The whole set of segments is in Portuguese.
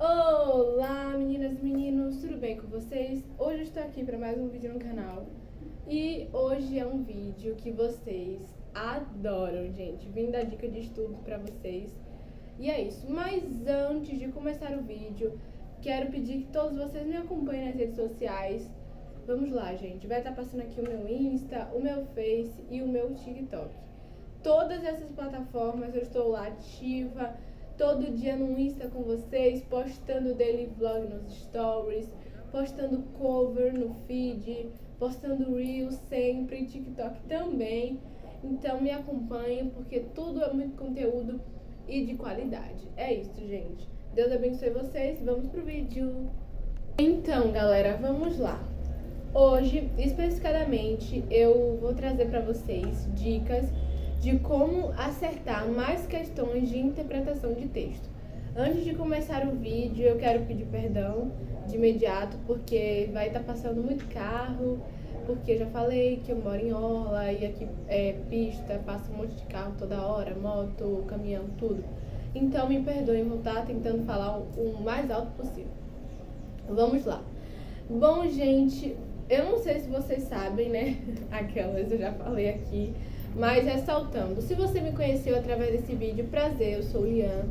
Olá, meninas e meninos, tudo bem com vocês? Hoje eu estou aqui para mais um vídeo no canal e hoje é um vídeo que vocês adoram, gente. Vim dar dica de estudo para vocês e é isso. Mas antes de começar o vídeo, quero pedir que todos vocês me acompanhem nas redes sociais. Vamos lá, gente. Vai estar passando aqui o meu Insta, o meu Face e o meu TikTok. Todas essas plataformas eu estou lá ativa, todo dia no Insta com vocês, postando daily vlog nos stories, postando cover no feed, postando reels sempre, TikTok também. Então me acompanhem porque tudo é muito conteúdo e de qualidade. É isso, gente. Deus abençoe vocês. Vamos pro vídeo. Então, galera, vamos lá. Hoje, especificadamente, eu vou trazer para vocês dicas de como acertar mais questões de interpretação de texto. Antes de começar o vídeo, eu quero pedir perdão de imediato, porque vai estar passando muito carro, porque eu já falei que eu moro em orla e aqui é pista, passa um monte de carro toda hora, moto, caminhão, tudo. Então me perdoem, vou estar tentando falar o mais alto possível. Vamos lá. Bom, gente, eu não sei se vocês sabem, né? Aquelas eu já falei aqui. Mas ressaltando, se você me conheceu através desse vídeo, prazer, eu sou Lian,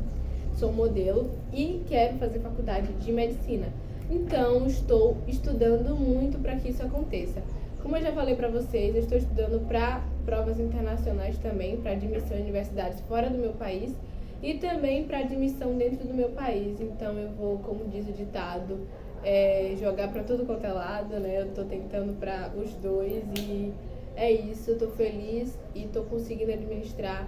sou modelo e quero fazer faculdade de medicina. Então, estou estudando muito para que isso aconteça. Como eu já falei para vocês, eu estou estudando para provas internacionais também, para admissão em universidades fora do meu país e também para admissão dentro do meu país. Então, eu vou, como diz o ditado, jogar para tudo quanto é lado, né? Eu estou tentando para os dois e é isso, eu tô feliz e tô conseguindo administrar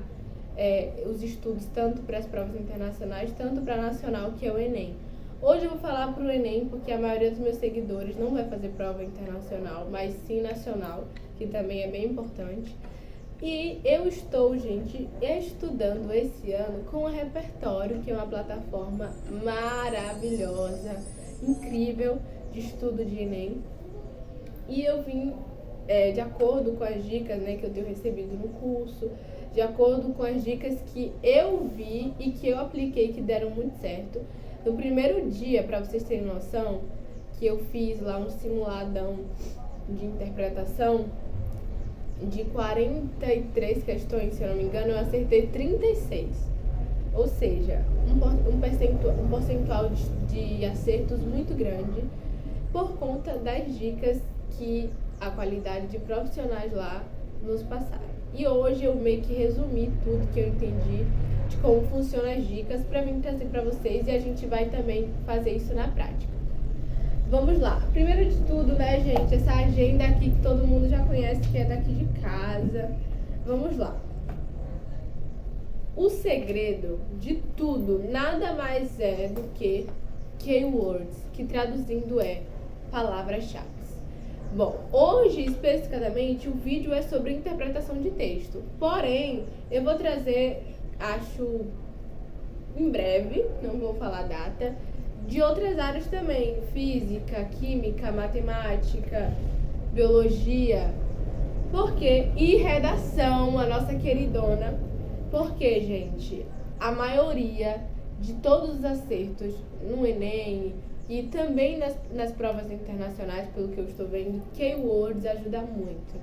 os estudos tanto para as provas internacionais, tanto para a nacional, que é o Enem. Hoje eu vou falar pro Enem, porque a maioria dos meus seguidores não vai fazer prova internacional, mas sim nacional, que também é bem importante. E eu estou, gente, estudando esse ano com o Repertório, que é uma plataforma maravilhosa, incrível de estudo de Enem. E eu vim de acordo com as dicas, né, que eu tenho recebido no curso, de acordo com as dicas que eu vi e que eu apliquei que deram muito certo. No primeiro dia, para vocês terem noção, que eu fiz lá um simuladão de interpretação de 43 questões, se eu não me engano, eu acertei 36. Ou seja, um percentual de acertos muito grande por conta das dicas que a qualidade de profissionais lá nos passaram. E hoje eu meio que resumi tudo que eu entendi de como funcionam as dicas para mim trazer para vocês e a gente vai também fazer isso na prática. Vamos lá. Primeiro de tudo, né, gente, essa agenda aqui que todo mundo já conhece, que é daqui de casa. Vamos lá. O segredo de tudo nada mais é do que keywords, que traduzindo é palavras-chave. Bom, hoje especificadamente o vídeo é sobre interpretação de texto, porém eu vou trazer, acho em breve, não vou falar data, de outras áreas também, física, química, matemática, biologia, e redação, a nossa queridona, porque, gente, a maioria de todos os acertos no Enem e também nas provas internacionais, pelo que eu estou vendo, keywords ajuda muito.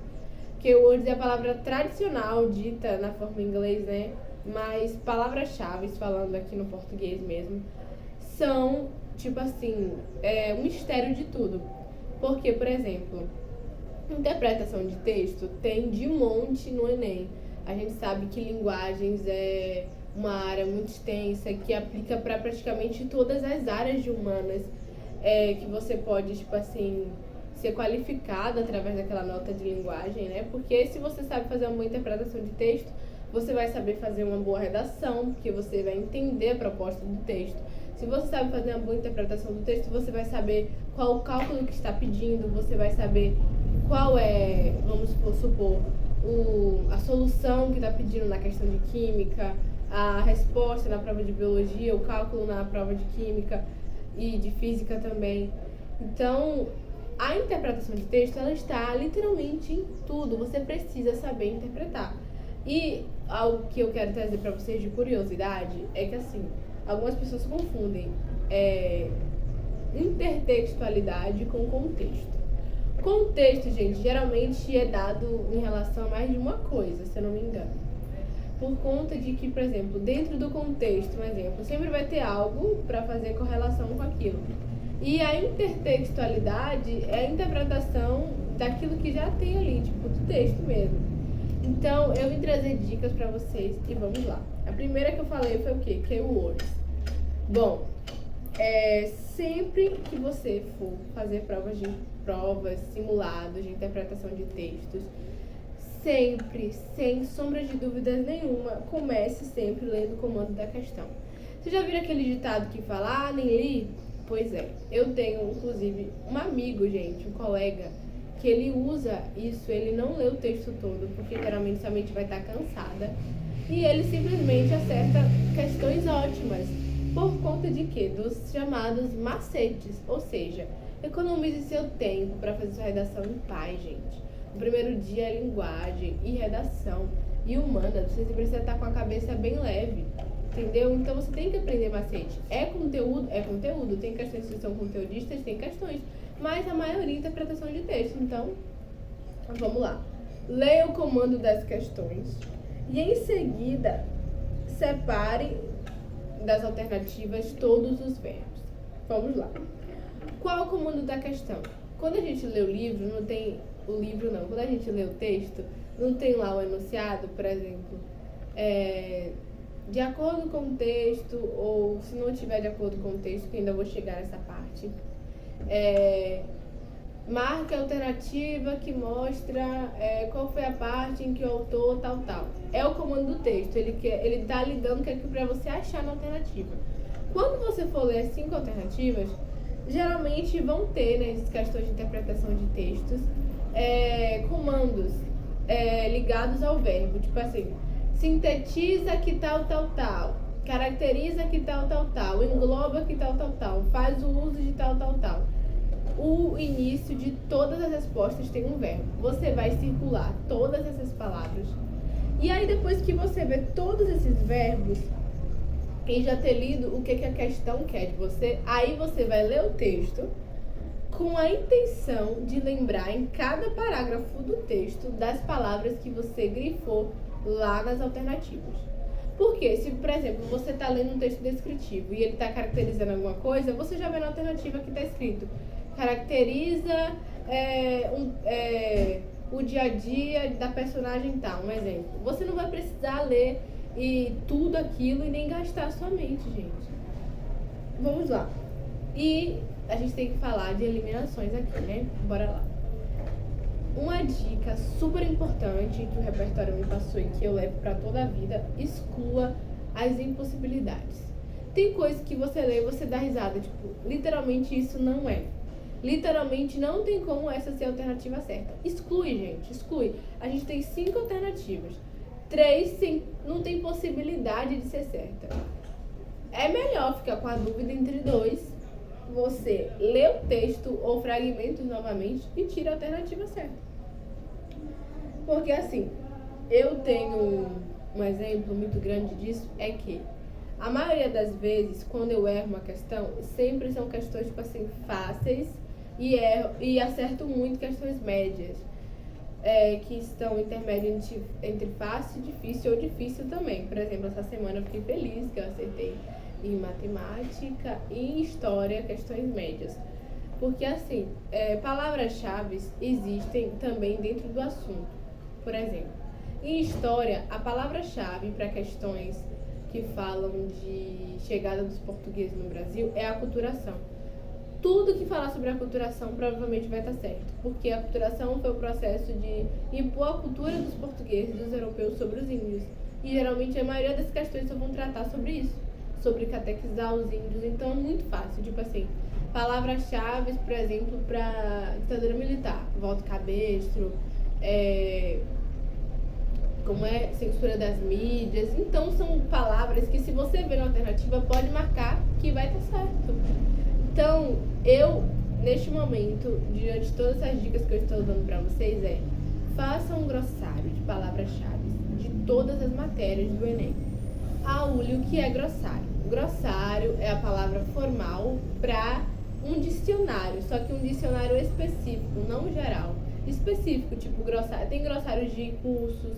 Keywords é a palavra tradicional dita na forma em inglês, né? Mas palavras-chave, falando aqui no português mesmo, são, tipo assim, um mistério de tudo. Porque, por exemplo, interpretação de texto tem de monte no Enem. A gente sabe que linguagens é uma área muito extensa que aplica para praticamente todas as áreas de humanas, que você pode, tipo assim, ser qualificado através daquela nota de linguagem, né? Porque se você sabe fazer uma boa interpretação de texto, você vai saber fazer uma boa redação, porque você vai entender a proposta do texto. Se você sabe fazer uma boa interpretação do texto, você vai saber qual o cálculo que está pedindo, você vai saber qual é, vamos supor, a solução que está pedindo na questão de química, a resposta na prova de biologia, o cálculo na prova de química e de física também. Então, a interpretação de texto, ela está literalmente em tudo. Você precisa saber interpretar. E algo que eu quero trazer para vocês de curiosidade é que, assim, algumas pessoas confundem intertextualidade com contexto. Contexto, gente, geralmente é dado em relação a mais de uma coisa, se eu não me engano. Por conta de que, por exemplo, dentro do contexto, um exemplo, sempre vai ter algo para fazer correlação com aquilo. E a intertextualidade é a interpretação daquilo que já tem ali, tipo, do texto mesmo. Então, eu vim trazer dicas para vocês e vamos lá. A primeira que eu falei foi o quê? Keywords. Bom, sempre que você for fazer provas, simulados de interpretação de textos, sempre, sem sombra de dúvidas nenhuma, comece sempre lendo o comando da questão. Você já viu aquele ditado que fala, nem li? Pois é, eu tenho inclusive um amigo, gente, um colega, que ele usa isso, ele não lê o texto todo, porque geralmente sua mente vai estar cansada, e ele simplesmente acerta questões ótimas, por conta de quê? Dos chamados macetes, ou seja, economize seu tempo para fazer sua redação em paz, gente. O primeiro dia é linguagem e redação e humanas, você precisa estar com a cabeça bem leve, entendeu? Então você tem que aprender macete. É conteúdo, tem questões que são conteudistas, tem questões, mas a maioria é interpretação de texto. Então, vamos lá. Leia o comando das questões e em seguida separe das alternativas todos os verbos. Vamos lá. Qual é o comando da questão? Quando a gente lê o livro, não tem o livro não. Quando a gente lê o texto, não tem lá o enunciado, por exemplo, de acordo com o texto, ou se não tiver de acordo com o texto, que ainda vou chegar nessa parte, marque a alternativa que mostra qual foi a parte em que o autor tal. É o comando do texto, ele tá lhe dando que é para você achar na alternativa. Quando você for ler as 5 alternativas, geralmente vão ter, né, questões de interpretação de textos, comandos ligados ao verbo, tipo assim, sintetiza que tal, caracteriza que tal, engloba que tal, faz o uso de tal. O início de todas as respostas tem um verbo. Você vai circular todas essas palavras. E aí, depois que você vê todos esses verbos e já ter lido o que a questão quer de você, aí você vai ler o texto com a intenção de lembrar em cada parágrafo do texto das palavras que você grifou lá nas alternativas. Porque se, por exemplo, você está lendo um texto descritivo e ele está caracterizando alguma coisa, você já vê na alternativa que está escrito caracteriza o dia a dia da personagem tal, um exemplo. Você não vai precisar ler tudo aquilo e nem gastar a sua mente, gente. Vamos lá. E a gente tem que falar de eliminações aqui, né? Bora lá. Uma dica super importante que o repertório me passou e que eu levo pra toda a vida: exclua as impossibilidades. Tem coisa que você lê e você dá risada, tipo, literalmente isso não é. Literalmente não tem como essa ser a alternativa certa. Exclui, gente, exclui. A gente tem 5 alternativas. 3 não tem possibilidade de ser certa. É melhor ficar com a dúvida entre 2. Você lê o texto ou fragmentos novamente e tira a alternativa certa. Porque assim, eu tenho um exemplo muito grande disso, é que a maioria das vezes, quando eu erro uma questão, sempre são questões, tipo assim, fáceis e acerto muito questões médias, que estão intermédio entre fácil, difícil ou difícil também. Por exemplo, essa semana eu fiquei feliz que eu acertei em matemática e em história questões médias. Porque assim, palavras-chave existem também dentro do assunto. Por exemplo, em história, a palavra-chave para questões que falam de chegada dos portugueses no Brasil é a aculturação. Tudo que falar sobre a aculturação provavelmente vai estar certo, porque a aculturação foi o processo de impor a cultura dos portugueses, dos europeus sobre os índios. E geralmente a maioria das questões só vão tratar sobre isso, sobre catequizar os índios. Então é muito fácil, tipo assim, palavras-chave, por exemplo, para ditadura militar, voto cabestro, censura das mídias. Então são palavras que, se você ver na alternativa, pode marcar que vai estar certo. Então, eu, neste momento, diante de todas essas dicas que eu estou dando para vocês, faça um glossário de palavras-chave de todas as matérias do Enem. Aule o que é glossário. Glossário é a palavra palavra formal para um dicionário, só que um dicionário específico, não geral. Específico, tipo glossário. Tem glossários de cursos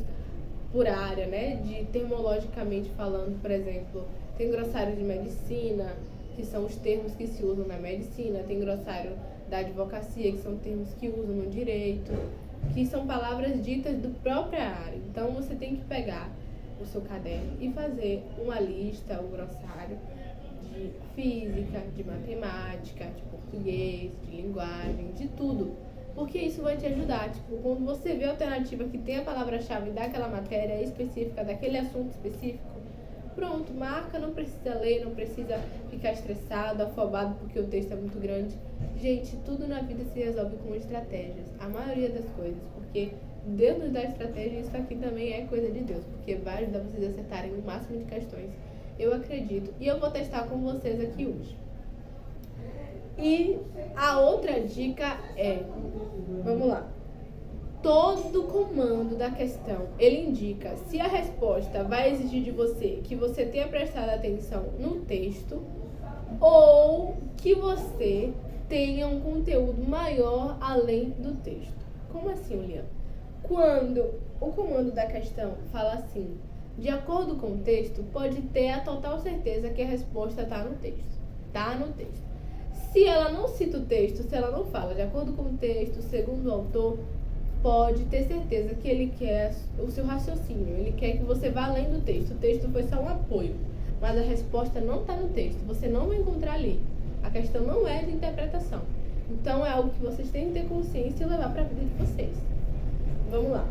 por área, né? De termologicamente falando, por exemplo, tem glossário de medicina, que são os termos que se usam na medicina, tem glossário da advocacia, que são termos que usam no direito, que são palavras ditas do própria área. Então você tem que pegar o seu caderno e fazer uma lista, um glossário de física, de matemática, de português, de linguagem, de tudo. Porque isso vai te ajudar, tipo, quando você vê a alternativa que tem a palavra-chave daquela matéria específica, daquele assunto específico, pronto, marca, não precisa ler, não precisa ficar estressado, afobado porque o texto é muito grande. Gente, tudo na vida se resolve com estratégias, a maioria das coisas, porque Deus nos dá estratégia e isso aqui também é coisa de Deus, porque vai ajudar vocês a acertarem o máximo de questões, eu acredito, e eu vou testar com vocês aqui hoje. E a outra dica é, vamos lá, todo comando da questão, ele indica se a resposta vai exigir de você que você tenha prestado atenção no texto ou que você tenha um conteúdo maior além do texto. Como assim, Lian? Quando o comando da questão fala assim, de acordo com o texto, pode ter a total certeza que a resposta está no texto. Tá no texto. Se ela não cita o texto, se ela não fala de acordo com o texto, segundo o autor, pode ter certeza que ele quer o seu raciocínio, ele quer que você vá além do texto. O texto foi só um apoio, mas a resposta não está no texto, você não vai encontrar ali. A questão não é de interpretação. Então é algo que vocês têm que ter consciência e levar para a vida de vocês. Vamos lá.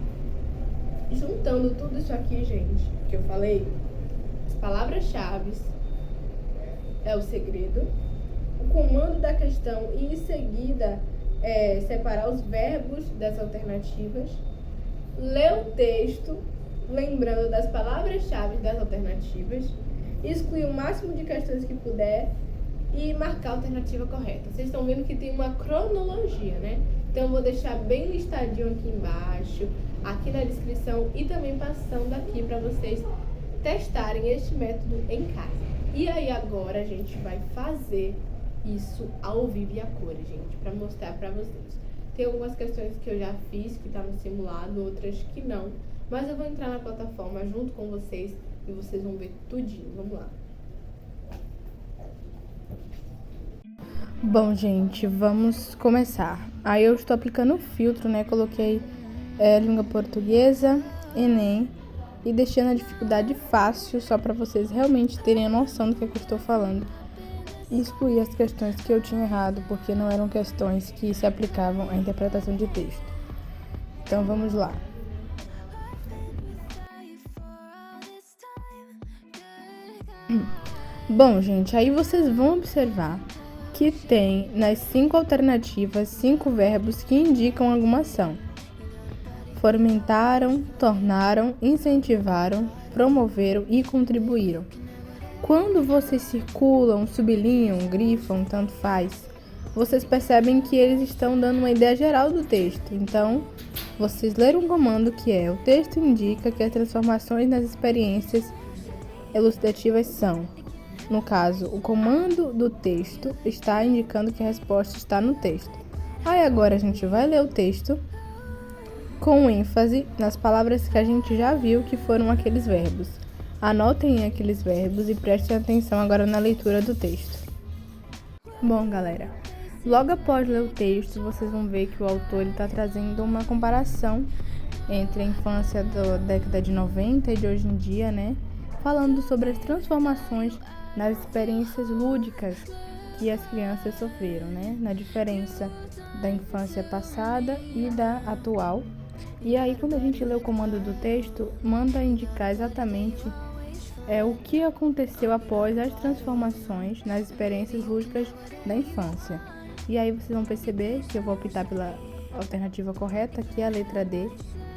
Juntando tudo isso aqui, gente, que eu falei, as palavras-chave é o segredo, o comando da questão e em seguida separar os verbos das alternativas, ler o texto, lembrando das palavras-chave das alternativas, excluir o máximo de questões que puder e marcar a alternativa correta. Vocês estão vendo que tem uma cronologia, né? Então eu vou deixar bem listadinho aqui embaixo, aqui na descrição e também passando aqui para vocês testarem este método em casa. E aí agora a gente vai fazer isso ao vivo e a cores, gente, para mostrar para vocês. Tem algumas questões que eu já fiz, que tá no simulado, outras que não, mas eu vou entrar na plataforma junto com vocês e vocês vão ver tudinho. Vamos lá. Bom, gente, vamos começar. Aí eu estou aplicando o filtro, né? Coloquei língua portuguesa, Enem, e deixei na dificuldade fácil, só para vocês realmente terem a noção do que eu estou falando. E excluí as questões que eu tinha errado, porque não eram questões que se aplicavam à interpretação de texto. Então vamos lá. Bom, gente, aí vocês vão observar que tem nas 5 alternativas 5 verbos que indicam alguma ação. Fomentaram, tornaram, incentivaram, promoveram e contribuíram. Quando vocês circulam, sublinham, grifam, tanto faz, vocês percebem que eles estão dando uma ideia geral do texto. Então, vocês leram um comando que é: o texto indica que as transformações nas experiências elucidativas são. No caso, o comando do texto está indicando que a resposta está no texto. Aí agora a gente vai ler o texto com ênfase nas palavras que a gente já viu que foram aqueles verbos. Anotem aqueles verbos e prestem atenção agora na leitura do texto. Bom, galera, logo após ler o texto, vocês vão ver que o autor está trazendo uma comparação entre a infância da década de 90 e de hoje em dia, né? Falando sobre as transformações nas experiências lúdicas que as crianças sofreram, né? Na diferença da infância passada e da atual. E aí, quando a gente lê o comando do texto, manda indicar exatamente o que aconteceu após as transformações nas experiências lúdicas da infância. E aí vocês vão perceber que eu vou optar pela alternativa correta, que é a letra D,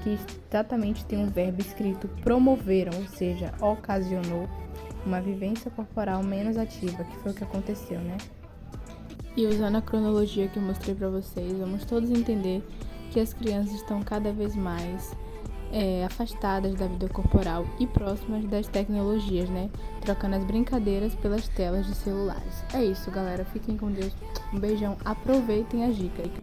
que exatamente tem um verbo escrito promoveram, ou seja, ocasionou uma vivência corporal menos ativa, que foi o que aconteceu, né? E usando a cronologia que eu mostrei para vocês, vamos todos entender que as crianças estão cada vez mais afastadas da vida corporal e próximas das tecnologias, né? Trocando as brincadeiras pelas telas de celulares. É isso, galera. Fiquem com Deus. Um beijão. Aproveitem as dicas.